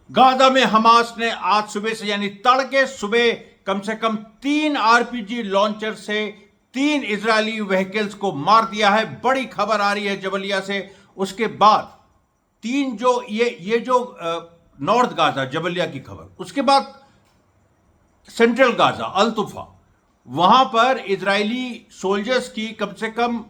Gaza में Hamas ने आज सुबह से यानी तड़के सुबह कम से कम 3 आरपीजी लॉन्चर से 3 इजरायली व्हीकल्स को मार दिया है। बड़ी खबर आ रही है जबलिया से। उसके बाद 3 जो ये जो नॉर्थ गाजा जबलिया की खबर, उसके बाद सेंट्रल गाजा अल तुफा, वहां पर इजरायली सोल्जर्स की कम से कम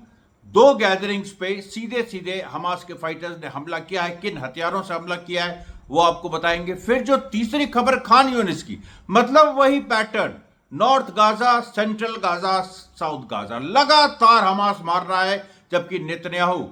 2 गैदरिंग्स पे सीधे सीधे हमास के फाइटर्स ने हमला किया है। किन हथियारों से हमला किया है वो आपको बताएंगे। फिर जो तीसरी खबर खान यूनिस की, मतलब वही pattern, north Gaza, central Gaza, south Gaza, लगातार हमास मार रहा है। जबकि नेतन्याहू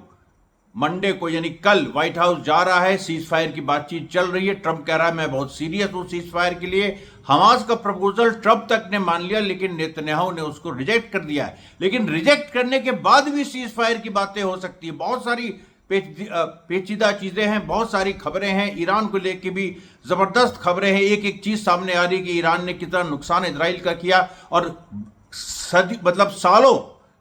मंडे को यानी कल व्हाइट हाउस जा रहा है, सीज फायर की बातचीत चल रही है। ट्रंप कह रहा है मैं बहुत सीरियस हूं सीज फायर के लिए। हमास का प्रपोजल ट्रंप तक ने मान लिया, लेकिन नेतन्याहू ने उसको रिजेक्ट कर दिया है। लेकिन रिजेक्ट करने के बाद भी सीज फायर की बातें हो सकती है। बहुत सारी पेचीदा चीजें हैं, बहुत सारी खबरें हैं। ईरान को लेकर भी जबरदस्त खबरें हैं। एक एक चीज सामने आ रही है कि ईरान ने कितना नुकसान इजराइल का किया और मतलब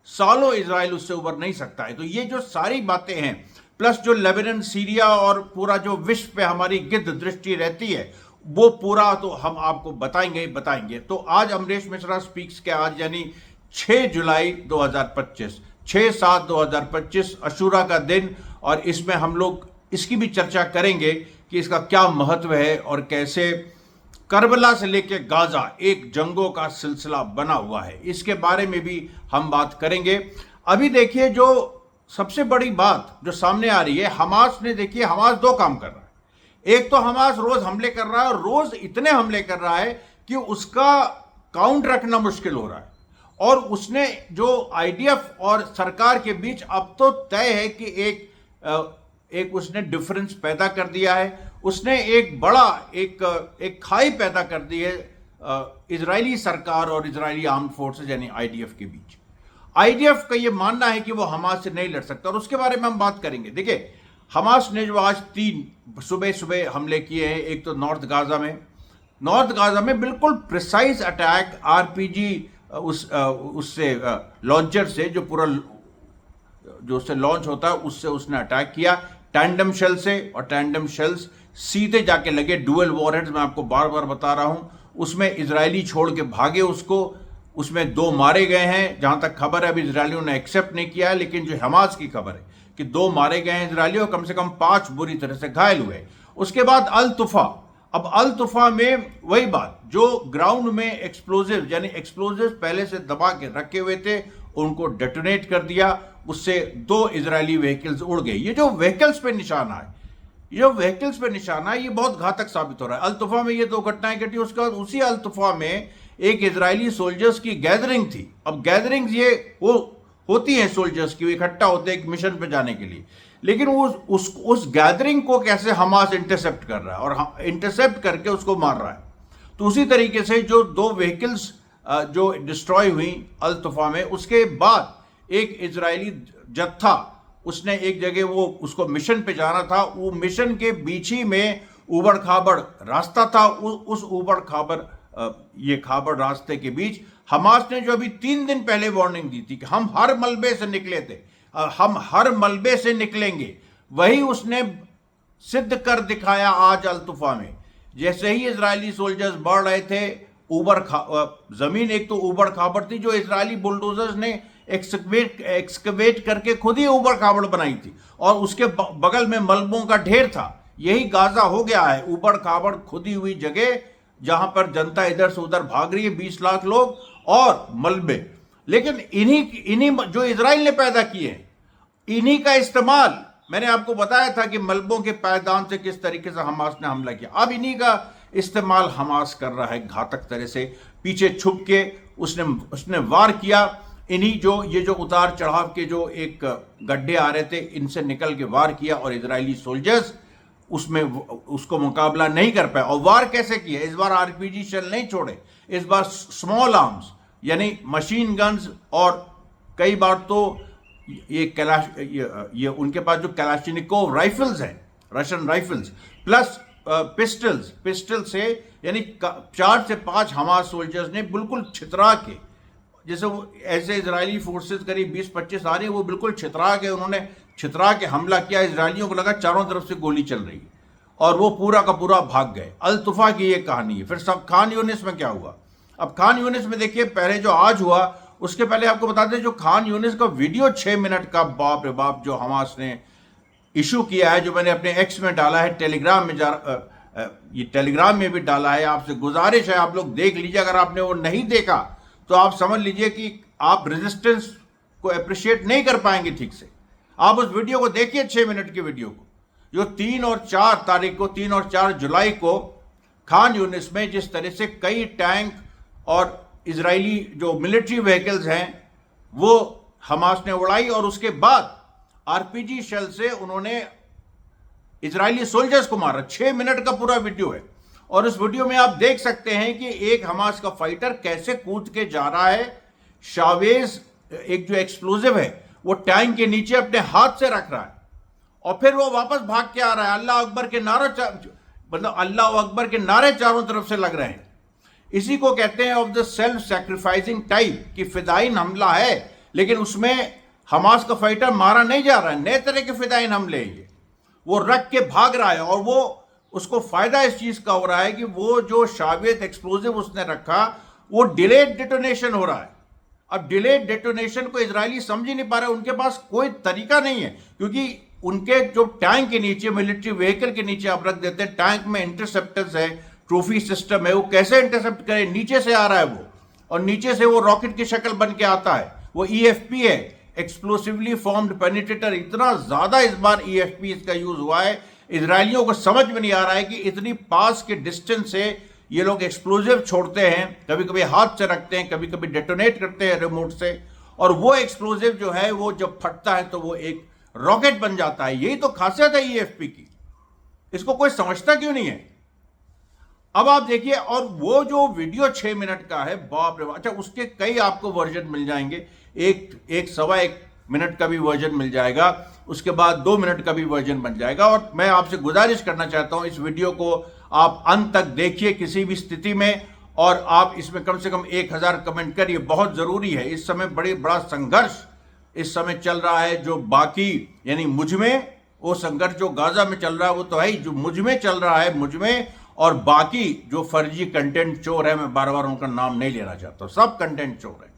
सालों इजराइल उससे उबर नहीं सकता है। तो ये जो सारी बातें हैं, प्लस जो लेबनान, सीरिया और पूरा जो विश्व पे हमारी गिद्ध दृष्टि रहती है, वो पूरा तो हम आपको बताएंगे। तो आज अमरीश मिश्रा स्पीक्स के आज यानी 6 जुलाई 2025, 6/7/2025 अशूरा का दिन, और इसमें हम लोग इसकी भी चर्चा करेंगे कि इसका क्या महत्व है और कैसे करबला से लेकर गाजा एक जंगों का सिलसिला बना हुआ है। इसके बारे में भी हम बात करेंगे। अभी देखिए जो सबसे बड़ी बात जो सामने आ रही है, हमास ने, देखिए हमास 2 काम कर रहा है। एक तो हमास रोज हमले कर रहा है और रोज इतने हमले कर रहा है कि उसका काउंट रखना मुश्किल हो रहा है। और उसने जो आईडीएफ और सरकार के बीच अब तो तय है कि एक उसने डिफरेंस पैदा कर दिया है। उसने एक बड़ा एक खाई पैदा कर दी है इजरायली सरकार और इजरायली आर्म्ड फोर्सेस यानी आईडीएफ के बीच। आईडीएफ का ये मानना है कि वो हमास से नहीं लड़ सकता, और उसके बारे में हम बात करेंगे। देखिए हमास ने जो आज 3 सुबह हमले किए हैं, एक तो नॉर्थ गाजा में बिल्कुल प्रिसाइज अटैक आरपीजी उससे लॉन्चर से जो पूरा जो उससे लॉन्च होता है उससे उसने अटैक किया, टैंडम शेल से। और टैंडम शेल्स सीधे जाके लगे डुअल वॉरहेड्स, मैं आपको बार बार बता रहा हूं। उसमें इजरायली छोड़ के भागे उसको, उसमें 2 मारे गए हैं जहां तक खबर है। अभी इजरायलियों ने एक्सेप्ट नहीं किया है, लेकिन जो हमास की खबर है कि 2 मारे गए हैं इजरायली और कम से कम 5 बुरी तरह से घायल हुए। उसके बाद अल तुफा। अब अल तुफा में वही बात, जो ग्राउंड में एक्सप्लोजिव यानी एक्सप्लोजिव पहले से दबा के रखे हुए थे, उनको डेटोनेट कर दिया। उससे 2 इजरायली व्हीकल्स उड़ गए। ये जो व्हीकल्स पे निशाना है, ये बहुत घातक साबित हो रहा है। अल तुफा में ये 2 घटनाएं घटी। उसके बाद उसी अल तुफा में एक इजरायली सोल्जर्स की गैदरिंग थी। अब गैदरिंग्स ये वो होती हैं सोल्जर्स की, इकट्ठा होते हैं एक मिशन पे जाने के लिए। लेकिन उस गैदरिंग को कैसे हमास इंटरसेप्ट कर रहा है और इंटरसेप्ट करके उसको मार रहा है। तो उसी तरीके से जो 2 व्हीकल्स जो डिस्ट्रॉय हुई अल तुफा में, उसके बाद एक इजरायली जत्था, उसने एक जगह वो उसको मिशन पे जाना था, वो मिशन के बीच ही में उबड़ खाबड़ रास्ता था। उस उबड़ खाबड़ रास्ते के बीच हमास ने जो अभी 3 दिन पहले वार्निंग दी थी कि हम हर मलबे से निकले थे, हम हर मलबे से निकलेंगे, वही उसने सिद्ध कर दिखाया आज अल तुफा में। जैसे ही इजरायली सोल्जर्स बढ़ रहे थे, जमीन एक तो उबड़ खाबड़ थी, जो इजरायली बुलडोजर्स ने एक्सकवेट करके खुद ही उबड़ खाबड़ बनाई थी, और उसके बगल में मलबों का ढेर था। यही गाजा हो गया है, उबड़ खाबड़ खुदी हुई जगह जहां पर जनता इधर से उधर भाग रही है, 20 लाख लोग और मलबे। लेकिन इन्हीं जो इजराइल ने पैदा किए हैं, इन्हीं का इस्तेमाल, मैंने आपको बताया था कि मलबों के पायदान से किस तरीके से हमास ने हमला किया। अब इन्हीं का इस्तेमाल हमास कर रहा है घातक तरह से। पीछे छुप के उसने वार किया। ये जो उतार चढ़ाव के जो एक गड्ढे आ रहे थे, इनसे निकल के वार किया, और इजरायली सोल्जर्स उसमें उसको मुकाबला नहीं कर पाए। और वार कैसे किया? इस बार आरपीजी शेल नहीं छोड़े, इस बार स्मॉल आर्म्स यानी मशीन गन्स, और कई बार तो ये उनके पास जो कलाशनिकोव राइफल्स हैं, रशियन राइफल्स, प्लस पिस्टल से यानी 4 से 5 हमास सोल्जर्स ने बिल्कुल छितरा के, जैसे वो ऐसे इजरायली फोर्सेस करीब 20-25 आ रही है, वो बिल्कुल छितरा के, उन्होंने छितरा के हमला किया। इजरायलियों को लगा चारों तरफ से गोली चल रही है, और वो पूरा का पूरा भाग गए। अल तुफा की ये कहानी है। फिर सब खान यूनिस में क्या हुआ? अब खान यूनिस में देखिए, पहले जो आज हुआ उसके पहले आपको बता दें, जो खान यूनिस का वीडियो 6 मिनट का, बाप रे बाप, जो हमास ने इशू किया है, जो मैंने अपने एक्स में डाला है, टेलीग्राम में ये टेलीग्राम में भी डाला है, आपसे गुजारिश है आप लोग देख लीजिए। अगर आपने वो नहीं देखा तो आप समझ लीजिए कि आप रेजिस्टेंस को अप्रिशिएट नहीं कर पाएंगे ठीक से। आप उस वीडियो को देखिए, 6 मिनट की वीडियो को, जो 3 और 4 तारीख को, 3 और 4 जुलाई को खान यूनिस में जिस तरह से कई टैंक और इजरायली जो मिलिट्री व्हीकल्स हैं वो हमास ने उड़ाई, और उसके बाद आरपीजी शेल से उन्होंने इजरायली सोल्जर्स को मारा। 6 मिनट का पूरा वीडियो है, और उस वीडियो में आप देख सकते हैं कि एक हमास का फाइटर कैसे कूद के जा रहा है। शावेज एक जो एक्सप्लोजिव है वो टैंक के नीचे अपने हाथ से रख रहा है, और फिर वो वापस भाग के आ रहा है। अल्लाह अकबर के नारे, मतलब अल्लाह अकबर के नारे चारों तरफ से लग रहे हैं। इसी को कहते हैं of the self sacrificing type, कि फिदाइन हमला है, लेकिन उसमें हमास का फाइटर मारा नहीं जा रहा है। नए तरह के फिदाइन हमले हैं ये, वो रख के भाग रहा है, और वो उसको फायदा इस चीज का हो रहा है कि वो जो शावेज एक्सप्लोजिव उसने रखा वो डिलेड डेटोनेशन हो रहा है। अब डिलेड डेटोनेशन को इजरायली समझ ही नहीं पा रहे, उनके पास कोई तरीका नहीं है, क्योंकि उनके जो टैंक के नीचे, मिलिट्री व्हीकल के नीचे आप रख देते हैं, टैंक में इंटरसेप्टर्स है, ट्रॉफी सिस्टम है, वो कैसे इंटरसेप्ट करे? नीचे से आ रहा है वो, और नीचे से वो रॉकेट की शक्ल बन के आता है। वो ईएफपी है, एक्सप्लोसिवली फॉर्म्ड पेनिट्रेटर। इतना ज्यादा इस बार ईएफपी इसका यूज हुआ है, इजरायलियों को समझ में नहीं आ रहा है कि इतनी पास के डिस्टेंस से ये लोग एक्सप्लोजिव छोड़ते हैं, कभी कभी हाथ से रखते हैं, कभी कभी डेटोनेट करते हैं रिमोट से, और वो एक्सप्लोजिव जो है वो जब फटता है तो वो एक रॉकेट बन जाता है। यही तो खासियत है ईएफपी की, इसको कोई समझता क्यों नहीं है? अब आप देखिए, और वो जो वीडियो 6 मिनट का है, बाप रे बाप। अच्छा, उसके कई आपको वर्जन मिल जाएंगे, एक सवा एक मिनट का भी वर्जन मिल जाएगा, उसके बाद 2 मिनट का भी वर्जन बन जाएगा। और मैं आपसे गुजारिश करना चाहता हूं, इस वीडियो को आप अंत तक देखिए किसी भी स्थिति में, और आप इसमें कम से कम 1000 कमेंट करिए, बहुत जरूरी है। इस समय बड़ा संघर्ष इस समय चल रहा है, जो बाकी यानी मुझ में, वो संघर्ष जो गाजा में चल रहा है वो तो है ही, जो मुझ में चल रहा है, मुझ में, और बाकी जो फर्जी कंटेंट चोर है, मैं बार बार उनका नाम नहीं लेना चाहता, सब कंटेंट चोर है।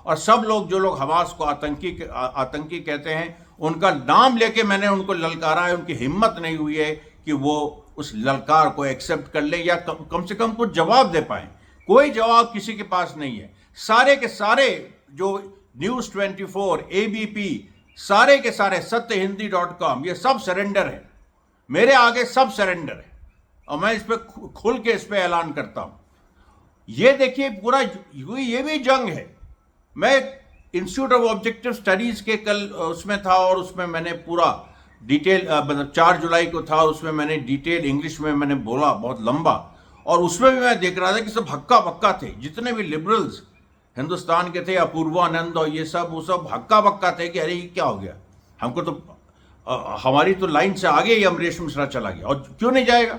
और सब लोग, जो लोग हमास को आतंकी कहते हैं, उनका नाम लेके मैंने उनको ललकारा है, उनकी हिम्मत नहीं हुई है कि वो उस ललकार को एक्सेप्ट कर ले, या कम से कम कुछ जवाब दे पाए। कोई जवाब किसी के पास नहीं है। सारे के सारे जो न्यूज़ 24, एबीपी, सारे के सारे, सत्यहिंदी.com, ये सब सरेंडर है, मेरे आगे सब सरेंडर है, और मैं इस पर खुल के इस पर ऐलान करता हूं। ये देखिए, पूरा ये भी जंग है। मैं इंस्टीट्यूट ऑफ ऑब्जेक्टिव स्टडीज के कल उसमें था, और उसमें मैंने पूरा डिटेल, मतलब 4 जुलाई को था, उसमें मैंने डिटेल इंग्लिश में मैंने बोला बहुत लंबा, और उसमें भी मैं देख रहा था कि सब हक्का बक्का थे, जितने भी लिबरल्स हिंदुस्तान के थे, अपूर्वानंद और ये सब, वो सब हक्का बक्का थे कि अरे ये क्या हो गया, हमको तो हमारी तो लाइन से आगे ही अमरीश मिश्रा चला गया। और क्यों नहीं जाएगा?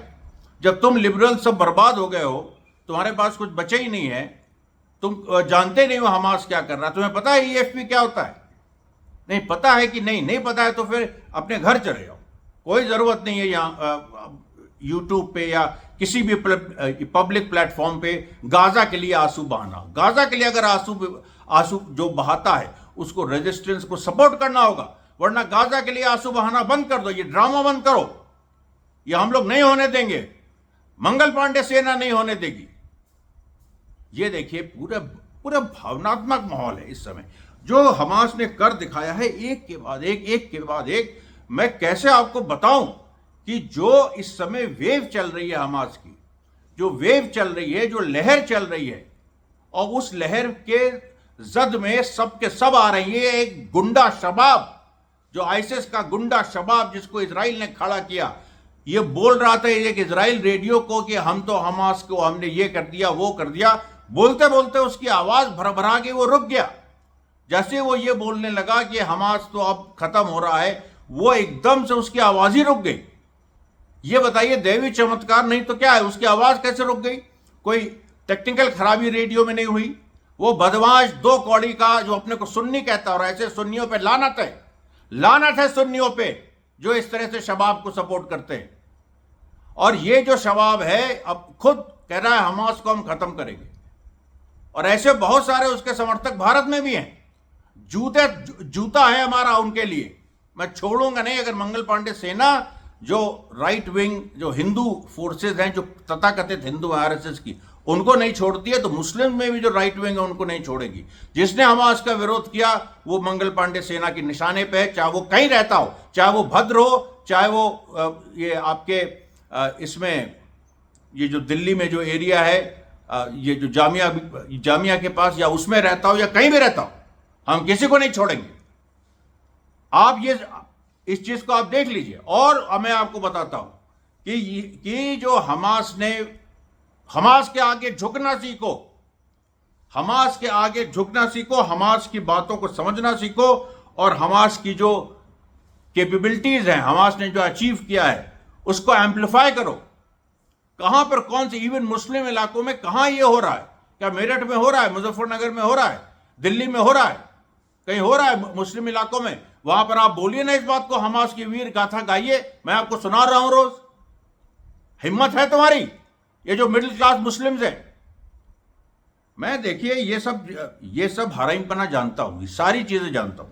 जब तुम लिबरल सब बर्बाद हो गए हो, तुम्हारे पास कुछ बचे ही नहीं है, तुम जानते नहीं हो हमास क्या कर रहा है, तुम्हें पता है ईएफपी क्या होता है? नहीं पता है कि नहीं पता है तो फिर अपने घर चले जाओ, कोई जरूरत नहीं है यहाँ यूट्यूब पे या किसी भी पब्लिक प्लेटफॉर्म पे गाजा के लिए आंसू बहाना। गाजा के लिए अगर आंसू जो बहाता है उसको रेजिस्टेंस को सपोर्ट करना होगा, वरना गाजा के लिए आंसू बहाना बंद कर दो, ये ड्रामा बंद करो, ये हम लोग नहीं होने देंगे, मंगल पांडे सेना नहीं होने देगी। ये देखिए, पूरा भावनात्मक माहौल है इस समय, जो हमास ने कर दिखाया है, एक के बाद एक। मैं कैसे आपको बताऊं कि जो इस समय वेव चल रही है हमास की, जो वेव चल रही है, जो लहर चल रही है, और उस लहर के जद में सब के सब आ रही है। एक गुंडा शबाब, जो आईएसआईएस का गुंडा शबाब, जिसको इजराइल ने खड़ा किया, ये बोल रहा था एक इजराइल रेडियो को कि हम तो हमास को हमने ये कर दिया, वो कर दिया। बोलते बोलते उसकी आवाज भरभरा के वो रुक गया। जैसे वो ये बोलने लगा कि हमास तो अब खत्म हो रहा है, वो एकदम से उसकी आवाज ही रुक गई। ये बताइए, दैवी चमत्कार नहीं तो क्या है? उसकी आवाज कैसे रुक गई? कोई टेक्निकल खराबी रेडियो में नहीं हुई। वो बदमाश 2 कौड़ी का जो अपने को सुन्नी कहता, और ऐसे सुन्नियों पे लानत है सुन्नियों पे जो इस तरह से शबाब को सपोर्ट करते हैं। और ये जो शबाब है अब खुद कह रहा है हमास को हम खत्म करेंगे, और ऐसे बहुत सारे उसके समर्थक भारत में भी हैं। जूता है हमारा उनके लिए, मैं छोड़ूंगा नहीं अगर मंगल पांडे सेना जो राइट विंग जो हिंदू फोर्सेज हैं, जो तथाकथित हिंदू आरएसएस की, उनको नहीं छोड़ती है तो मुस्लिम में भी जो राइट विंग है उनको नहीं छोड़ेगी। जिसने हमास का विरोध किया वो मंगल पांडे सेना के निशाने पे है, चाहे वो कहीं रहता हो, चाहे वो भद्र हो, चाहे वो ये आपके इसमें ये जो दिल्ली में जो एरिया है, ये जो जामिया के पास या उसमें रहता हो या कहीं भी रहता हो, हम किसी को नहीं छोड़ेंगे। आप ये इस चीज को आप देख लीजिए। और मैं आपको बताता हूं कि जो हमास के आगे झुकना सीखो, हमास के आगे झुकना सीखो, हमास की बातों को समझना सीखो, और हमास की जो कैपेबिलिटीज हैं, हमास ने जो अचीव किया है उसको एम्पलीफाई करो। कहां पर कौन से इवन मुस्लिम इलाकों में कहां ये हो रहा है? क्या मेरठ में हो रहा है, मुजफ्फरनगर में हो रहा है, दिल्ली में हो रहा है, कहीं हो रहा है मुस्लिम इलाकों में? वहां पर आप बोलिए ना इस बात को, हमास की वीर गाथा गाइए, मैं आपको सुना रहा हूं रोज। हिम्मत है तुम्हारी, ये जो मिडिल क्लास मुस्लिम्स है। मैं देखिए ये सब हराइमपना जानता हूं, ये सारी चीजें जानता हूं,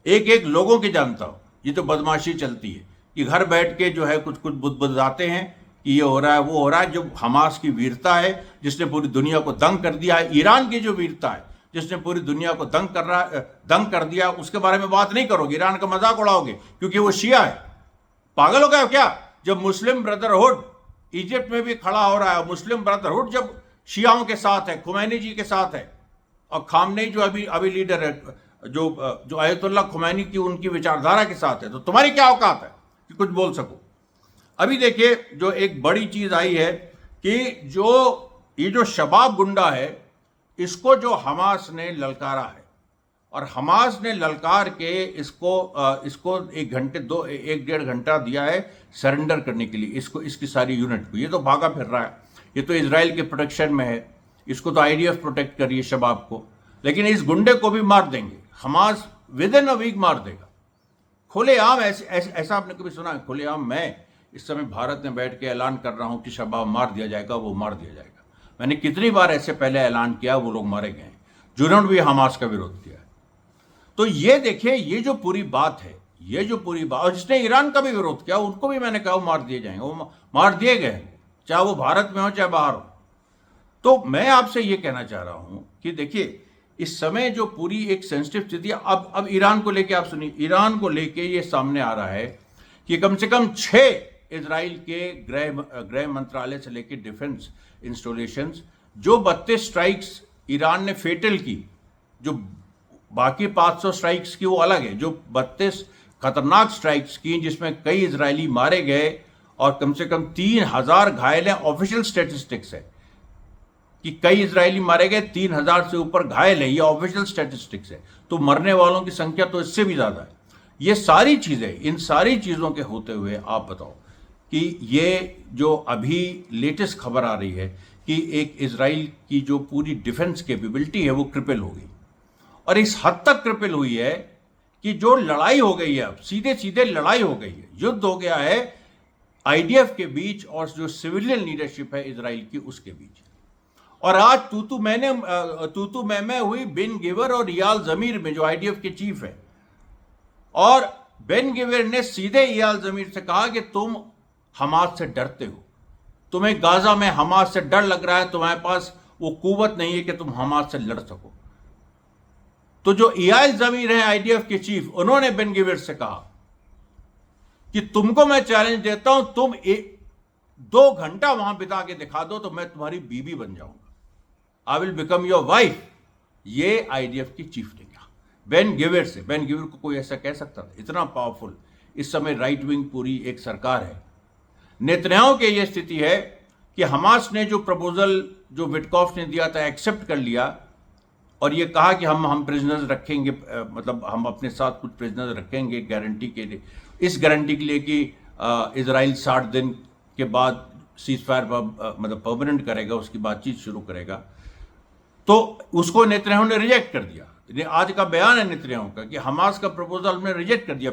एक एक लोगों की जानता हूं। ये तो बदमाशी चलती है कि घर बैठ के जो है कुछ कुछ बुदबुदाते हैं कि ये हो रहा है वो हो रहा है। जो हमास की वीरता है जिसने पूरी दुनिया को दंग कर दिया है, ईरान की जो वीरता है जिसने पूरी दुनिया को दंग कर दिया, उसके बारे में बात नहीं करोगे, ईरान का मजाक उड़ाओगे क्योंकि वो शिया है। पागल हो गए क्या? जब मुस्लिम ब्रदरहुड इजिप्ट में भी खड़ा हो रहा है, मुस्लिम ब्रदरहुड जब शियाओं के साथ है, खुमैनी जी के साथ है, और खामनेई जो अभी लीडर है, जो आयतुल्लाह खुमैनी की उनकी विचारधारा के साथ है, तो तुम्हारी क्या औकात है कि कुछ बोल सको? अभी देखिए जो एक बड़ी चीज आई है कि ये जो शबाब गुंडा है, इसको जो हमास ने ललकारा है, और हमास ने ललकार के इसको 1-1.5 घंटा दिया है सरेंडर करने के लिए, इसकी सारी यूनिट को। ये तो भागा फिर रहा है, ये तो इजराइल के प्रोटेक्शन में है, इसको तो आईडीएफ प्रोटेक्ट कर रही है शबाब को, लेकिन इस गुंडे को भी मार देंगे Hamas, within a week मार देगा। खुलेआम ऐसा आपने कभी सुना है? खुलेआम मैं इस समय भारत में बैठ के ऐलान कर रहा हूं कि शबाब मार दिया जाएगा, वो मार दिया जाएगा। मैंने कितनी बार ऐसे पहले ऐलान किया, वो लोग मारे गए जिन्होंने भी हमास का विरोध किया। तो ये देखिए ये जो पूरी बात है, ये जो पूरी बात, और जिसने ईरान का भी विरोध किया उनको भी मैंने कहा वो मार दिए जाएंगे, वो मार दिए गए, चाहे वो भारत में हो चाहे बाहर हो। तो मैं आपसे ये कहना चाह रहा हूं कि देखिए इस समय जो पूरी एक सेंसिटिव स्थिति है, अब ईरान को लेके आप सुनिए, ईरान को लेके ये सामने आ रहा है कि कम से कम 6 इजराइल के गृह मंत्रालय से लेकर डिफेंस इंस्टॉलेशंस, जो 32 स्ट्राइक्स ईरान ने फेटल की, जो बाकी 500 स्ट्राइक्स की वो अलग है, जो 32 खतरनाक स्ट्राइक्स की जिसमें कई इजरायली मारे गए और कम से कम 3000 घायल हैं। ऑफिशियल स्टैटिस्टिक्स है कि कई इजरायली मारे गए, 3000 से ऊपर घायल है, ये ऑफिशियल स्टैटिस्टिक्स है। तो मरने वालों की संख्या तो इससे भी ज्यादा है। ये सारी चीजें, इन सारी चीजों के होते हुए आप बताओ कि ये जो अभी लेटेस्ट खबर आ रही है कि एक इजराइल की जो पूरी डिफेंस कैपेबिलिटी है वो क्रिपल हो गई, और इस हद तक क्रिपल हुई है कि जो लड़ाई हो गई है, अब सीधे सीधे लड़ाई हो गई है, युद्ध हो गया है आईडीएफ के बीच और जो सिविलियन लीडरशिप है इजराइल की उसके बीच। और आज तूतू मैमे हुई बिन गिवर और इयाल जमीर में, जो आईडीएफ के चीफ है, और बेन गिवर ने सीधे इयाल जमीर से कहा कि तुम हमास से डरते हो, तुम्हें गाजा में हमास से डर लग रहा है, तुम्हारे पास वो कुव्वत नहीं है कि तुम हमास से लड़ सको। तो जो इयाल जमीर है आईडीएफ के चीफ, उन्होंने बेन गिवर से कहा कि तुमको मैं चैलेंज देता हूं, तुम 2 घंटा वहां बिता के दिखा दो तो मैं तुम्हारी बीवी बन जाऊंगा, I will become your wife. ये आईडीएफ की चीफ ने कहा बेन गिवर से। बेन गिवर को कोई ऐसा कह सकता था? इतना पावरफुल इस समय राइट विंग पूरी एक सरकार है। नेतन्याहू की यह स्थिति है कि हमास ने जो प्रपोजल जो विटकॉफ ने दिया था एक्सेप्ट कर लिया, और ये कहा कि हम प्रिजनर्स रखेंगे, मतलब हम अपने साथ कुछ प्रिजनर्स रखेंगे गारंटी के लिए, इस गारंटी के लिए कि इजराइल 60 दिन के बाद सीज फायर मतलब परमानेंट करेगा, उसकी बातचीत शुरू करेगा। तो उसको नेतन्याहू ने रिजेक्ट कर दिया। आज का बयान है नेतन्याहू का कि हमास का प्रपोजल ने रिजेक्ट कर दिया।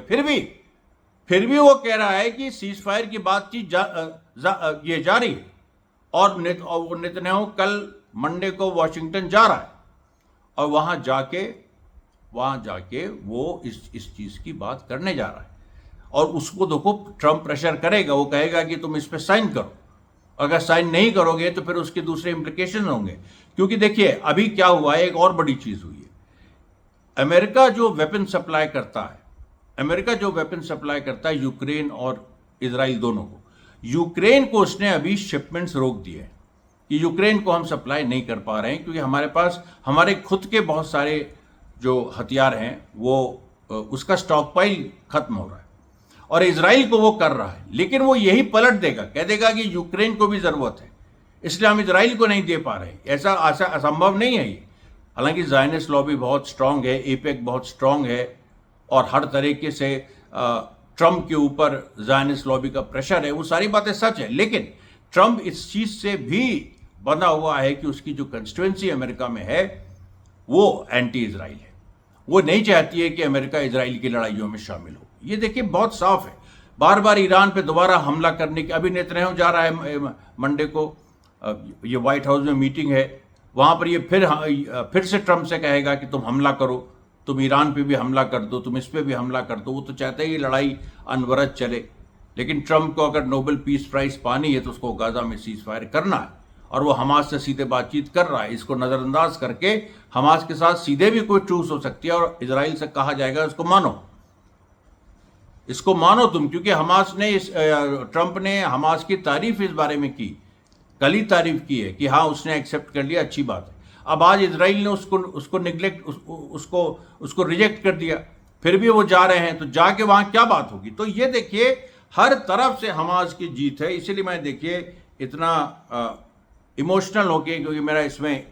फिर भी वो कह रहा है कि सीज फायर की बातचीत ये जारी है। और नेतन्याहू कल मंडे को वॉशिंगटन जा रहा है और वहां जाके वो इस चीज की बात करने जा रहा है। और उसको देखो, ट्रंप प्रेशर करेगा, वो कहेगा कि तुम इस पे साइन करो। अगर साइन नहीं करोगे तो फिर उसके दूसरे इंप्लीकेशन होंगे। क्योंकि देखिए अभी क्या हुआ है, एक और बड़ी चीज हुई है। अमेरिका जो वेपन सप्लाई करता है यूक्रेन और इजराइल दोनों को, यूक्रेन को उसने अभी शिपमेंट्स रोक दिए हैं कि यूक्रेन को हम सप्लाई नहीं कर पा रहे हैं, क्योंकि हमारे पास हमारे खुद के बहुत सारे जो हथियार हैं वो उसका स्टॉक पाइल खत्म हो रहा है। और इजराइल को वो कर रहा है, लेकिन वो यही पलट देगा, कह देगा कि यूक्रेन को भी जरूरत है, इसलिए हम इजराइल को नहीं दे पा रहे। ऐसा असंभव नहीं है ये। हालांकि ज़ायनिस्ट लॉबी बहुत स्ट्रांग है, एपेक बहुत स्ट्रांग है, और हर तरीके से ट्रंप के ऊपर ज़ायनिस्ट लॉबी का प्रेशर है, वो सारी बातें सच है। लेकिन ट्रंप इस चीज से भी बंधा हुआ है कि उसकी जो कंस्टिट्यूएंसी अमेरिका में है वो एंटी इजराइल है। वो नहीं चाहती है कि अमेरिका इजराइल की लड़ाइयों में शामिल हो। ये देखिए बहुत साफ है। बार बार ईरान पे दोबारा हमला करने की, अभी नेतन्याहू जा रहा है मंडे को, ये व्हाइट हाउस में मीटिंग है, वहां पर ये फिर से ट्रंप से कहेगा कि तुम हमला करो, तुम ईरान पे भी हमला कर दो, तुम इस पे भी हमला कर दो। वो तो चाहते हैं ये लड़ाई अनवरत चले। लेकिन ट्रंप को अगर नोबेल पीस प्राइज पानी है तो उसको गाजा में सीज फायर करना है, और वो हमास से सीधे बातचीत कर रहा है। इसको नजरअंदाज करके हमास के साथ सीधे भी कोई ट्रूस हो सकती है, और इजराइल से कहा जाएगा इसको मानो तुम, क्योंकि ट्रंप ने हमास की तारीफ इस बारे में की, कल ही तारीफ की है कि हाँ उसने एक्सेप्ट कर लिया, अच्छी बात है। अब आज इजराइल ने उसको रिजेक्ट कर दिया, फिर भी वो जा रहे हैं, तो जाके वहां क्या बात होगी। तो ये देखिए हर तरफ से हमास की जीत है। इसीलिए मैं देखिए इतना इमोशनल होके, क्योंकि मेरा इसमें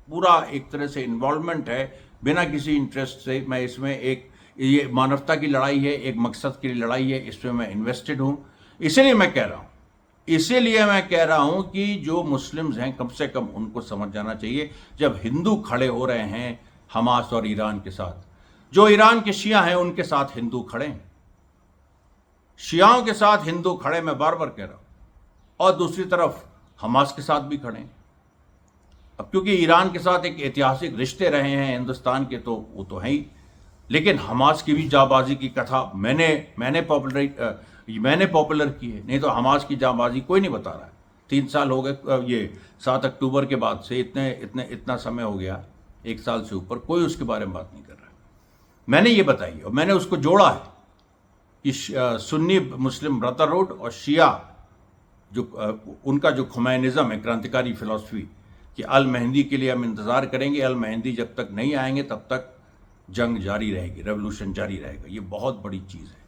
पूरा एक तरह से इन्वॉल्वमेंट है, बिना किसी इंटरेस्ट से मैं इसमें ये मानवता की लड़ाई है, एक मकसद की लड़ाई है, इसमें मैं इन्वेस्टेड हूं। इसीलिए मैं कह रहा हूं कि जो मुस्लिम्स हैं कम से कम उनको समझ जाना चाहिए, जब हिंदू खड़े हो रहे हैं हमास और ईरान के साथ, जो ईरान के शिया हैं उनके साथ हिंदू खड़े हैं, शियाओं के साथ हिंदू खड़े, मैं बार बार कह रहा हूं, और दूसरी तरफ हमास के साथ भी खड़े हैं। अब क्योंकि ईरान के साथ एक ऐतिहासिक रिश्ते रहे हैं हिंदुस्तान के, तो वो तो है ही, लेकिन हमास की भी जाबाजी की कथा मैंने पॉपुलर की है, नहीं तो हमास की जाबाजी कोई नहीं बता रहा है। 3 साल हो गए, ये 7 अक्टूबर के बाद से इतना समय हो गया, 1 साल से ऊपर, कोई उसके बारे में बात नहीं कर रहा है। मैंने ये बताई और मैंने उसको जोड़ा है कि सुन्नी मुस्लिम ब्रदरहुड और शिया जो उनका जो खुमैनिज्म है, क्रांतिकारी फिलॉसफी, कि अल मेहंदी के लिए हम इंतज़ार करेंगे, अल मेहंदी जब तक नहीं आएंगे तब तक जंग जारी रहेगी, रेवोल्यूशन जारी रहेगा। ये बहुत बड़ी चीज़ है,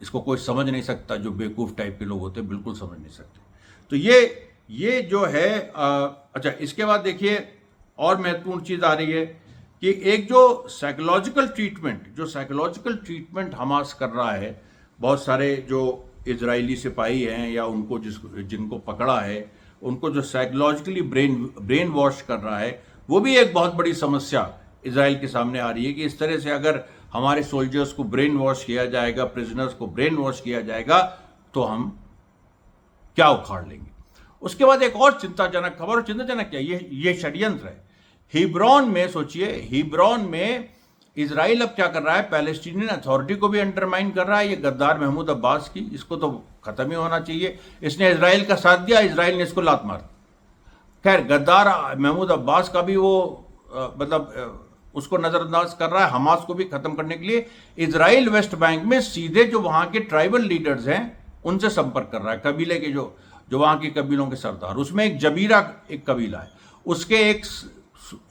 इसको कोई समझ नहीं सकता, जो बेवकूफ़ टाइप के लोग होते हैं बिल्कुल समझ नहीं सकते। तो ये जो है अच्छा, इसके बाद देखिए और महत्वपूर्ण चीज़ आ रही है कि एक जो साइकोलॉजिकल ट्रीटमेंट हमास कर रहा है, बहुत सारे जो इजरायली सिपाही हैं या उनको जिनको पकड़ा है, उनको जो साइकोलॉजिकली ब्रेन वॉश कर रहा है, वो भी एक बहुत बड़ी समस्या इजराइल के सामने आ रही है कि इस तरह से अगर हमारे सोल्जर्स को ब्रेन वॉश किया जाएगा, प्रिजनर्स को ब्रेन वॉश किया जाएगा, तो हम क्या उखाड़ लेंगे। उसके बाद एक और चिंताजनक खबर, चिंताजनक क्या, ये षड्यंत्र है। हिब्रोन में, सोचिए, हिब्रोन में इजराइल अब क्या कर रहा है, पैलेस्टीनियन अथॉरिटी को भी अंडरमाइन कर रहा है। ये गद्दार महमूद अब्बास की, इसको तो खत्म ही होना चाहिए। इसने इजराइल का साथ दिया, इजराइल ने इसको लात मार। खैर, गद्दार महमूद अब्बास का भी वो मतलब उसको नजरअंदाज कर रहा है। हमास को भी खत्म करने के लिए इजराइल वेस्ट बैंक में सीधे जो वहां के ट्राइबल लीडर्स हैं उनसे संपर्क कर रहा है, कबीले के जो वहां के कबीलों के सरदार। उसमें एक जबीरा एक कबीला है, उसके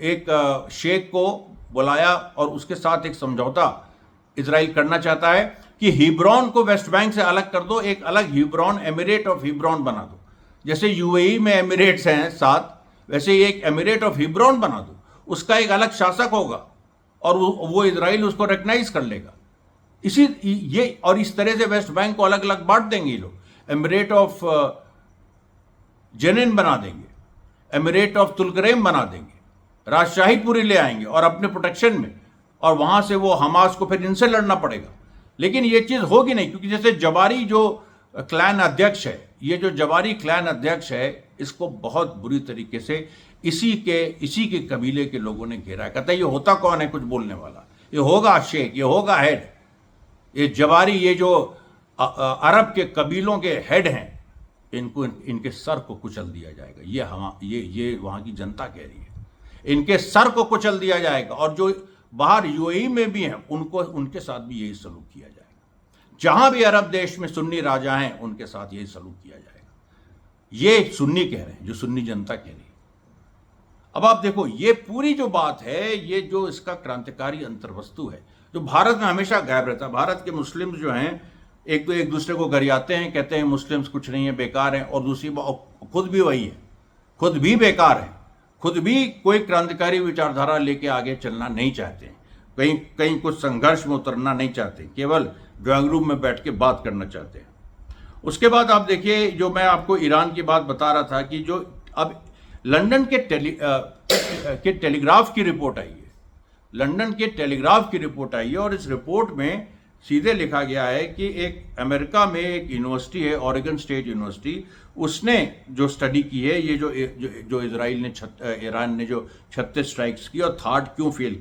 एक शेख को बुलाया और उसके साथ एक समझौता इजराइल करना चाहता है कि हिब्रोन को वेस्ट बैंक से अलग कर दो, एक अलग हिब्रोन, एमिरेट ऑफ हिब्रोन बना दो। जैसे यूएई में एमिरेट्स हैं 7, वैसे ही एक एमिरेट ऑफ हिब्रोन बना दो, उसका एक अलग शासक होगा और वो इजराइल उसको रिकग्नाइज कर लेगा। इस तरह से वेस्ट बैंक को अलग अलग बांट देंगे ये लोग। एमिरेट ऑफ जेनिन बना देंगे, एमिरेट ऑफ तुलकरेम बना देंगे, राजशाही पूरी ले आएंगे और अपने प्रोटेक्शन में, और वहां से वो हमास को फिर इनसे लड़ना पड़ेगा। लेकिन ये चीज होगी नहीं, क्योंकि जैसे जबारी जो क्लैन अध्यक्ष है, ये जो जवारी क्लैन अध्यक्ष है, इसको बहुत बुरी तरीके से इसी के कबीले के लोगों ने घेरा है। कहता है ये होता कौन है कुछ बोलने वाला, ये होगा शेख, ये होगा हेड, ये जवारी, ये जो अरब के कबीलों के हेड हैं, इनको इनके सर को कुचल दिया जाएगा। ये वहाँ की जनता कह रही है, इनके सर को कुचल दिया जाएगा। और जो बाहर यूएई में भी हैं, उनके साथ भी यही सलूक किया जाएगा। जहां भी अरब देश में सुन्नी राजा हैं, उनके साथ यही सलूक किया जाएगा। ये सुन्नी कह रहे हैं, जो सुन्नी जनता कह रही है। अब आप देखो, ये पूरी जो बात है, ये जो इसका क्रांतिकारी अंतर्वस्तु है, जो भारत में हमेशा गायब रहता है। भारत के मुस्लिम जो हैं, एक दूसरे को गरियाते हैं, कहते हैं मुस्लिम्स कुछ नहीं है, बेकार हैं, और दूसरी खुद भी वही है, खुद भी बेकार है, खुद भी कोई क्रांतिकारी विचारधारा लेके आगे चलना नहीं चाहते, कहीं कुछ संघर्ष में उतरना नहीं चाहते, केवल ड्राइंग रूम में बैठ के बात करना चाहते हैं। उसके बाद आप देखिए, जो मैं आपको ईरान की बात बता रहा था कि जो अब लंदन के टेलीग्राफ की रिपोर्ट आई है, लंदन के टेलीग्राफ की रिपोर्ट आई है, और इस रिपोर्ट में सीधे लिखा गया है कि एक अमेरिका में एक यूनिवर्सिटी है, ऑरेगन स्टेट यूनिवर्सिटी, उसने जो स्टडी की है, ये जो इजराइल ने ईरान ने जो 36 स्ट्राइक्स की, और थार्ड क्यों फेल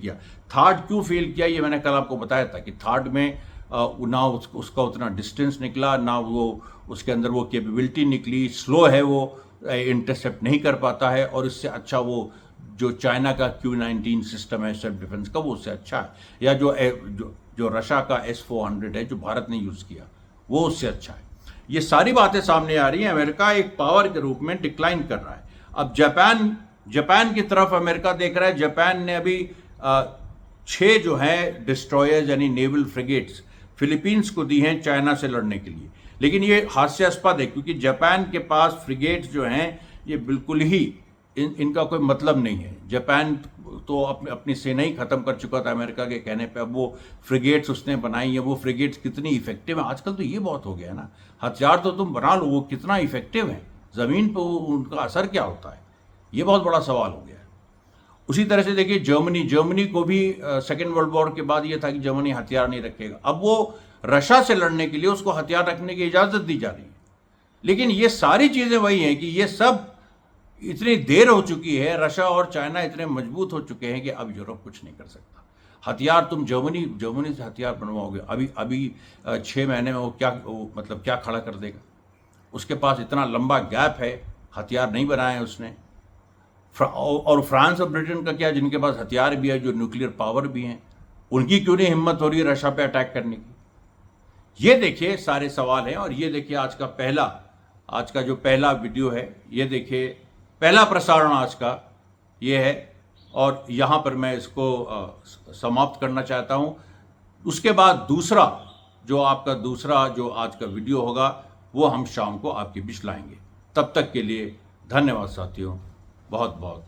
किया, ये मैंने कल आपको बताया था कि थार्ड में ना उसका उतना डिस्टेंस निकला, ना वो उसके अंदर वो कैपेबिलिटी निकली, स्लो है, वो इंटरसेप्ट नहीं कर पाता है, और इससे अच्छा वो जो चाइना का Q-19 सिस्टम है सेल्फ डिफेंस का, वो उससे अच्छा है, या जो रशिया का S-400 है जो भारत ने यूज़ किया, वो उससे अच्छा है। ये सारी बातें सामने आ रही हैं। अमेरिका एक पावर के रूप में डिक्लाइन कर रहा है। अब जापान की तरफ अमेरिका देख रहा है। जापान ने अभी 6 जो है डिस्ट्रॉयर्स यानी नेवल फ्रिगेट्स फिलीपींस को दी हैं चाइना से लड़ने के लिए। लेकिन ये हास्यास्पद है, क्योंकि जापान के पास फ्रिगेट्स जो हैं, ये बिल्कुल ही इनका कोई मतलब नहीं है। जापान तो अपनी सेना ही खत्म कर चुका था अमेरिका के कहने पे। अब वो फ्रिगेट्स उसने बनाई है, वो फ्रिगेट्स कितनी इफेक्टिव है, आजकल तो ये बहुत हो गया है ना, हथियार तो तुम बना लो, वो कितना इफेक्टिव है, ज़मीन पर उनका असर क्या होता है, ये बहुत बड़ा सवाल हो गया है। उसी तरह से देखिए जर्मनी को भी सेकेंड वर्ल्ड वॉर के बाद ये था कि जर्मनी हथियार नहीं रखेगा। अब वो रशिया से लड़ने के लिए उसको हथियार रखने की इजाज़त दी जा रही है। लेकिन ये सारी चीज़ें वही हैं कि ये सब इतनी देर हो चुकी है, रशिया और चाइना इतने मजबूत हो चुके हैं कि अब यूरोप कुछ नहीं कर सकता। हथियार तुम जर्मनी से हथियार बनवाओगे, अभी 6 महीने में वो क्या खड़ा कर देगा। उसके पास इतना लंबा गैप है, हथियार नहीं बनाए उसने। और फ्रांस और ब्रिटेन का क्या, जिनके पास हथियार भी है, जो न्यूक्लियर पावर भी हैं, उनकी क्यों नहीं हिम्मत हो रही है रशिया पे अटैक करने की। ये देखिए सारे सवाल हैं। और ये देखिए आज का जो पहला वीडियो है, ये देखिए पहला प्रसारण आज का ये है, और यहाँ पर मैं इसको समाप्त करना चाहता हूँ। उसके बाद दूसरा जो आज का वीडियो होगा, वो हम शाम को आपके बीच लाएंगे। तब तक के लिए धन्यवाद साथियों, बहुत बहुत।